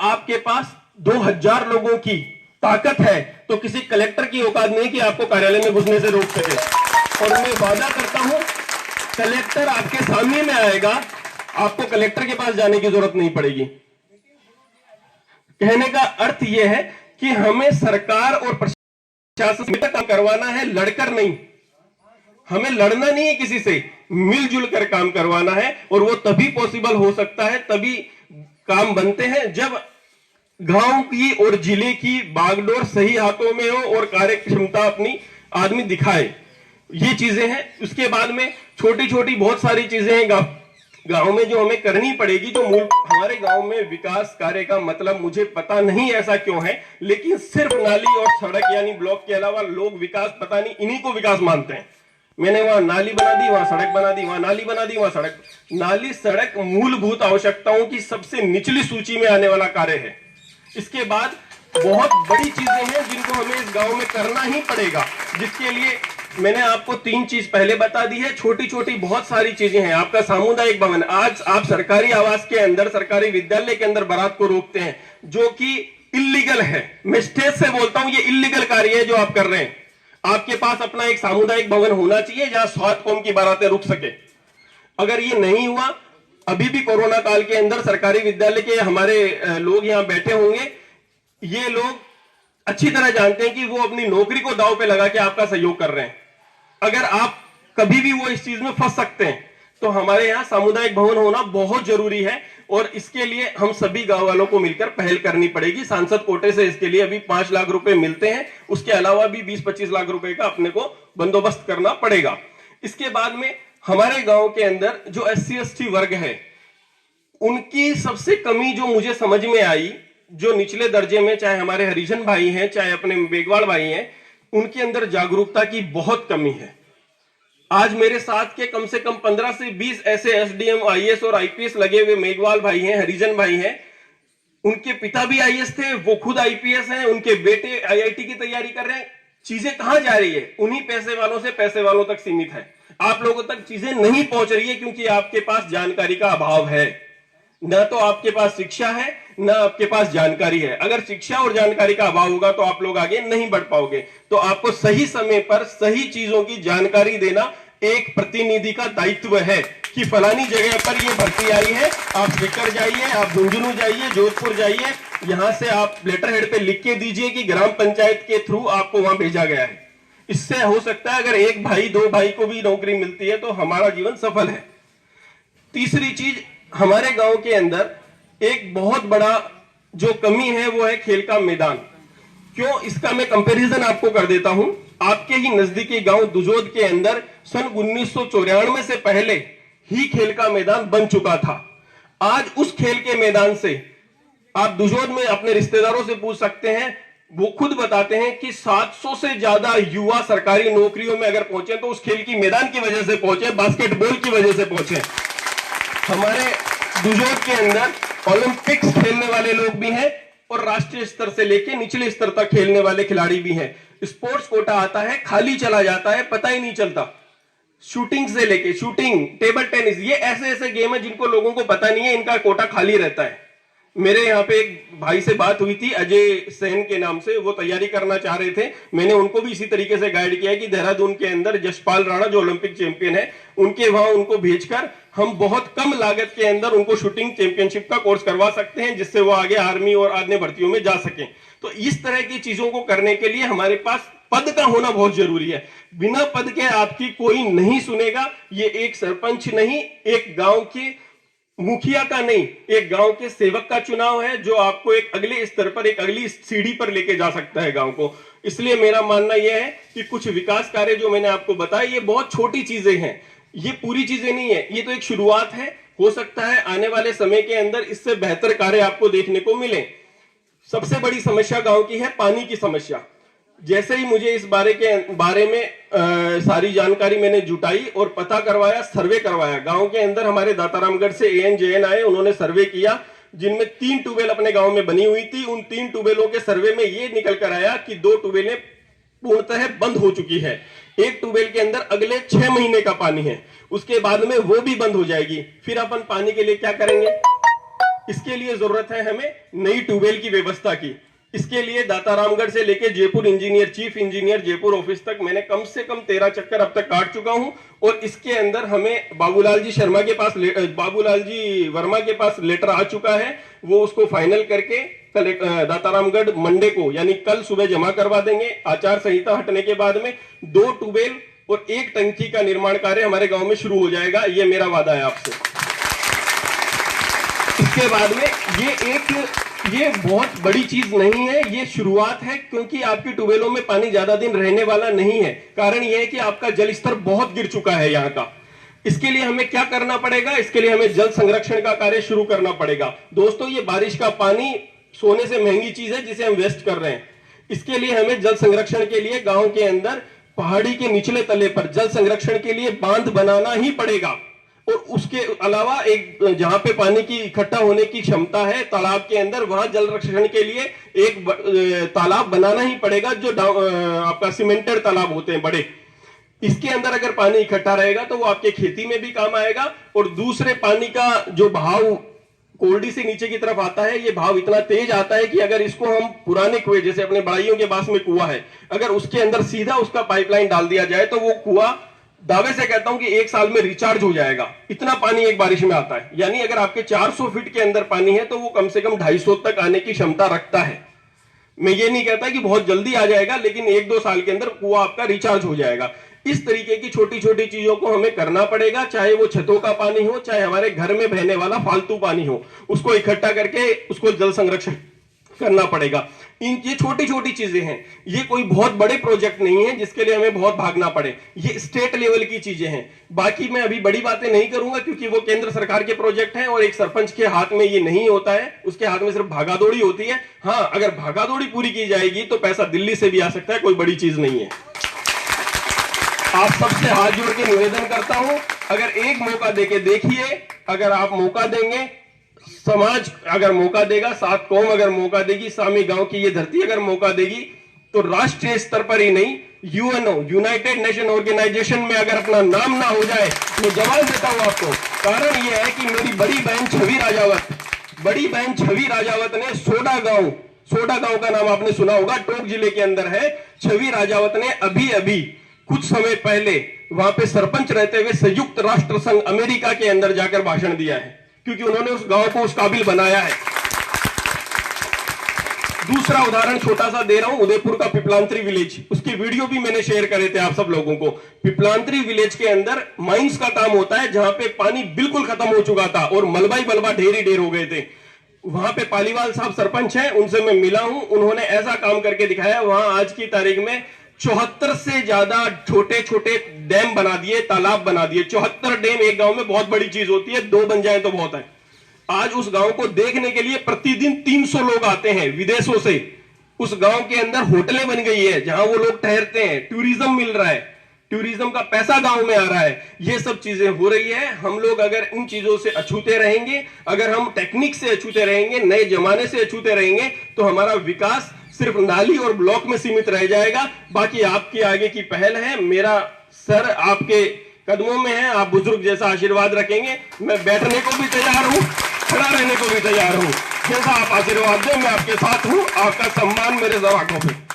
आपके पास 2000 लोगों की ताकत है तो किसी कलेक्टर की औकात नहीं कि आपको कार्यालय में घुसने से रोक सके। और मैं वादा करता हूं कलेक्टर आपके सामने में आएगा, आपको कलेक्टर के पास जाने की जरूरत नहीं पड़ेगी। कहने का अर्थ यह है कि हमें सरकार और प्रशासन में काम करवाना है, लड़कर नहीं। हमें लड़ना नहीं है किसी से, मिलजुल कर काम करवाना है। और वो तभी पॉसिबल हो सकता है, तभी काम बनते हैं जब गांव की और जिले की बागडोर सही हाथों में हो और कार्य क्षमता अपनी आदमी दिखाए। ये चीजें हैं। उसके बाद में छोटी छोटी बहुत सारी चीजें हैं गांव में जो हमें करनी पड़ेगी। जो मूल हमारे गांव में विकास कार्य का मतलब मुझे पता नहीं ऐसा क्यों है, लेकिन सिर्फ नाली और सड़क यानी ब्लॉक के अलावा लोग विकास पता नहीं इन्हीं को विकास मानते हैं। मैंने वहां नाली बना दी, वहां सड़क बना दी, वहां नाली बना दी, वहां सड़क। नाली सड़क मूलभूत आवश्यकताओं की सबसे निचली सूची में आने वाला कार्य है। इसके बाद बहुत बड़ी चीजें हैं जिनको हमें इस गांव में करना ही पड़ेगा, जिसके लिए मैंने आपको 3 चीज पहले बता दी है। छोटी छोटी बहुत सारी चीजें हैं। आपका सामुदायिक भवन, आज आप सरकारी आवास के अंदर, सरकारी विद्यालय के अंदर बारात को रोकते हैं, जो कि इल्लीगल है। मैं स्टेज से बोलता हूं, ये इल्लीगल कार्य है जो आप कर रहे हैं। आपके पास अपना एक सामुदायिक भवन होना चाहिए जहां 7 कौम की बारातें रुक सके। अगर ये नहीं हुआ, अभी भी कोरोना काल के अंदर सरकारी विद्यालय के हमारे लोग यहां बैठे होंगे, ये लोग अच्छी तरह जानते हैं कि वो अपनी नौकरी को दांव पे लगा के आपका सहयोग कर रहे हैं। अगर आप कभी भी वो इस चीज में फंस सकते हैं, तो हमारे यहां सामुदायिक भवन होना बहुत जरूरी है। और इसके लिए हम सभी गांव वालों को मिलकर पहल करनी पड़ेगी। सांसद कोटे से इसके लिए अभी 5 लाख रुपए मिलते हैं, उसके अलावा भी 20-25 लाख रुपए का अपने को बंदोबस्त करना पड़ेगा। इसके बाद में हमारे गांव के अंदर जो SC/ST वर्ग है, उनकी सबसे कमी जो मुझे समझ में आई, जो निचले दर्जे में चाहे हमारे हरिजन भाई हैं चाहे अपने मेघवाल भाई हैं, उनके अंदर जागरूकता की बहुत कमी है। आज मेरे साथ के कम से कम 15 से 20 ऐसे SDM, IAS और IPS लगे हुए मेघवाल भाई हैं, हरिजन भाई हैं। उनके पिता भी IAS थे, वो खुद IPS हैं, उनके बेटे IIT की तैयारी कर रहे हैं। चीजें कहां जा रही है? उन्हीं पैसे वालों से पैसे वालों तक सीमित है। आप लोगों तक चीजें नहीं पहुंच रही है क्योंकि आपके पास जानकारी का अभाव है। न तो आपके पास शिक्षा है, न आपके पास जानकारी है। अगर शिक्षा और जानकारी का अभाव होगा तो आप लोग आगे नहीं बढ़ पाओगे। तो आपको सही समय पर सही चीजों की जानकारी देना एक प्रतिनिधि का दायित्व है कि फलानी जगह पर ये भर्ती आई है, आप सीकर जाइए, आप झुंझुनू जाइए, जोधपुर जाइए, यहां से आप लेटर हेड पे लिख के दीजिए कि ग्राम पंचायत के थ्रू आपको वहां भेजा गया है। इससे हो सकता है अगर 1 भाई 2 भाई को भी नौकरी मिलती है तो हमारा जीवन सफल है। तीसरी चीज, हमारे गांव के अंदर एक बहुत बड़ा जो कमी है वो है खेल का मैदान। क्यों? इसका मैं कंपैरिजन आपको कर देता हूं। आपके ही नजदीकी गांव दुजोद के अंदर सन 1994 से पहले ही खेल का मैदान बन चुका था। आज उस खेल के मैदान से आप दुजोद में अपने रिश्तेदारों से पूछ सकते हैं, वो खुद बताते हैं कि 700 से ज्यादा युवा सरकारी नौकरियों में अगर पहुंचे तो उस खेल की मैदान की वजह से पहुंचे, बास्केटबॉल की वजह से पहुंचे। हमारे दुजोद के अंदर ओलंपिक्स खेलने वाले लोग भी हैं और राष्ट्रीय स्तर से लेकर निचले स्तर तक खेलने वाले खिलाड़ी भी हैं। स्पोर्ट्स कोटा आता है, खाली चला जाता है, पता ही नहीं चलता। शूटिंग से लेके शूटिंग, टेबल टेनिस, ये ऐसे ऐसे गेम है जिनको लोगों को पता नहीं है, इनका कोटा खाली रहता है। मेरे यहाँ पे एक भाई से बात हुई थी, अजय सेन के नाम से, वो तैयारी करना चाह रहे थे। मैंने उनको भी इसी तरीके से गाइड किया कि देहरादून के अंदर जसपाल राणा जो ओलंपिक चैंपियन है, उनके वहां उनको भेजकर हम बहुत कम लागत के अंदर उनको शूटिंग चैंपियनशिप का कोर्स करवा सकते हैं, जिससे वो आगे आर्मी और अन्य भर्तियों में जा सके। तो इस तरह की चीजों को करने के लिए हमारे पास पद का होना बहुत जरूरी है। बिना पद के आपकी कोई नहीं सुनेगा। ये एक सरपंच नहीं, एक गांव के मुखिया का नहीं, एक गांव के सेवक का चुनाव है, जो आपको एक अगले स्तर पर, एक अगली सीढ़ी पर लेके जा सकता है गांव को। इसलिए मेरा मानना यह है कि कुछ विकास कार्य जो मैंने आपको बताया, ये बहुत छोटी चीजें हैं, ये पूरी चीजें नहीं है, ये तो एक शुरुआत है। हो सकता है आने वाले समय के अंदर इससे बेहतर कार्य आपको देखने को मिले। सबसे बड़ी समस्या गांव की है पानी की समस्या। जैसे ही मुझे इस बारे में सारी जानकारी मैंने जुटाई और पता करवाया, सर्वे करवाया, गांव के अंदर हमारे दातारामगढ़ से ANJN आए, उन्होंने सर्वे किया, जिनमें 3 ट्यूबवेल अपने गांव में बनी हुई थी। उन 3 ट्यूबवेलों के सर्वे में ये निकल कर आया कि 2 ट्यूबवेलें पूर्णतः बंद हो चुकी है। एक ट्यूबवेल के अंदर अगले 6 महीने का पानी है, उसके बाद में वो भी बंद हो जाएगी। फिर अपन पानी के लिए क्या करेंगे? इसके लिए जरूरत है हमें नई ट्यूबवेल की व्यवस्था की। इसके लिए दातारामगढ़ से लेकर Jaipur engineer, chief engineer Jaipur office तक मैंने कम से कम 13 चक्कर अब तक काट चुका हूं। और इसके अंदर हमें बाबूलाल जी वर्मा के पास लेटर आ चुका है, वो उसको फाइनल करके कल दातारामगढ़ मंडे को यानी कल सुबह जमा करवा देंगे। आचार संहिता हटने के बाद में 2 ट्यूबवेल और 1 टंकी का निर्माण कार्य हमारे गांव में शुरू हो जाएगा, ये मेरा वादा है आपसे। इसके बाद में ये बहुत बड़ी चीज नहीं है, ये शुरुआत है, क्योंकि आपकी ट्यूबवेलों में पानी ज्यादा दिन रहने वाला नहीं है। कारण यह है कि आपका जल स्तर बहुत गिर चुका है यहाँ का। इसके लिए हमें क्या करना पड़ेगा? इसके लिए हमें जल संरक्षण का कार्य शुरू करना पड़ेगा। दोस्तों, ये बारिश का पानी सोने से महंगी चीज है जिसे हम वेस्ट कर रहे हैं। इसके लिए हमें जल संरक्षण के लिए गांव के अंदर पहाड़ी के निचले तले पर जल संरक्षण के लिए बांध बनाना ही पड़ेगा। और उसके अलावा एक जहां पे पानी की इकट्ठा होने की क्षमता है तालाब के अंदर, वहां जल संरक्षण के लिए एक तालाब बनाना ही पड़ेगा, जो आपका सीमेंटेड तालाब होते हैं बड़े। इसके अंदर अगर पानी इकट्ठा रहेगा तो वो आपके खेती में भी काम आएगा। और दूसरे, पानी का जो बहाव कोल्डी से नीचे की तरफ आता है, ये भाव इतना तेज आता है कि अगर इसको हम पुराने कुएं, जैसे अपने बड़ाइयों के पास में कुआं है, अगर उसके अंदर सीधा उसका पाइपलाइन डाल दिया जाए तो वो कुआं, दावे से कहता हूं कि 1 साल में रिचार्ज हो जाएगा। इतना पानी एक बारिश में आता है। यानी अगर आपके 400 फीट के अंदर पानी है तो वो कम से कम 250 तक आने की क्षमता रखता है। मैं ये नहीं कहता कि बहुत जल्दी आ जाएगा, लेकिन 1-2 साल के अंदर कुआं आपका रिचार्ज हो जाएगा। इस तरीके की छोटी छोटी चीजों को हमें करना पड़ेगा, चाहे वो छतों का पानी हो, चाहे हमारे घर में बहने वाला फालतू पानी हो, उसको इकट्ठा करके उसको जल संरक्षण करना पड़ेगा। ये छोटी छोटी चीजें हैं, ये कोई बहुत बड़े प्रोजेक्ट नहीं है जिसके लिए हमें बहुत भागना पड़े। ये स्टेट लेवल की चीजें हैं। बाकी मैं अभी बड़ी बातें नहीं करूंगा, क्योंकि वो केंद्र सरकार के प्रोजेक्ट हैं और एक सरपंच के हाथ में ये नहीं होता है, उसके हाथ में सिर्फ भागादौड़ी होती है। हाँ, अगर भागादौड़ी पूरी की जाएगी तो पैसा दिल्ली से भी आ सकता है, कोई बड़ी चीज नहीं है। आप सबसे हाथ जोड़ के निवेदन करता हूं, अगर एक मौका देके देखिए, अगर आप मौका देंगे, समाज अगर मौका देगा, 7 कौम अगर मौका देगी, सामी गांव की ये धरती अगर मौका देगी, तो राष्ट्रीय स्तर पर ही नहीं, यूएनओ, यूनाइटेड नेशन ऑर्गेनाइजेशन में अगर अपना नाम ना हो जाए, मैं जवाब देता हूं आपको। कारण यह है कि मेरी बड़ी बहन छवि राजावत ने सोडा गांव का नाम आपने सुना होगा, टोंक जिले के अंदर है। छवि राजावत ने अभी कुछ समय पहले वहां पे सरपंच रहते हुए संयुक्त राष्ट्र संघ अमेरिका के अंदर जाकर भाषण दिया है, क्योंकि उन्होंने उस गांव को उस काबिल बनाया है। दूसरा उदाहरण छोटा सा दे रहा हूं, उदयपुर का पिपलांत्री विलेज, उसके वीडियो भी मैंने शेयर करे थे आप सब लोगों को। पिपलांत्री विलेज के अंदर माइंस का काम होता है, जहां पे पानी बिल्कुल खत्म हो चुका था और मलबा ही मलबा ढेर हो गए थे। वहां पे पालीवाल साहब सरपंच हैं, उनसे मैं मिला हूं, उन्होंने ऐसा काम करके दिखाया। वहां आज की तारीख में 74 से ज्यादा छोटे छोटे डैम बना दिए, तालाब बना दिए। 74 डैम एक गांव में बहुत बड़ी चीज होती है, 2 बन जाए तो बहुत है। आज उस गांव को देखने के लिए प्रतिदिन 300 लोग आते हैं विदेशों से। उस गांव के अंदर होटलें बन गई है जहां वो लोग ठहरते हैं, टूरिज्म मिल रहा है, टूरिज्म का पैसा गांव में आ रहा है। ये सब चीजें हो रही है। हम लोग अगर इन चीजों से अछूते रहेंगे, अगर हम टेक्निक से अछूते रहेंगे, नए जमाने से अछूते रहेंगे, तो हमारा विकास सिर्फ नाली और ब्लॉक में सीमित रह जाएगा। बाकी आपकी आगे की पहल है, मेरा सर आपके कदमों में है, आप बुजुर्ग जैसा आशीर्वाद रखेंगे। मैं बैठने को भी तैयार हूं, खड़ा रहने को भी तैयार हूं। जैसा आप आशीर्वाद दें, मैं आपके साथ हूं। आपका सम्मान मेरे जवाबों पे।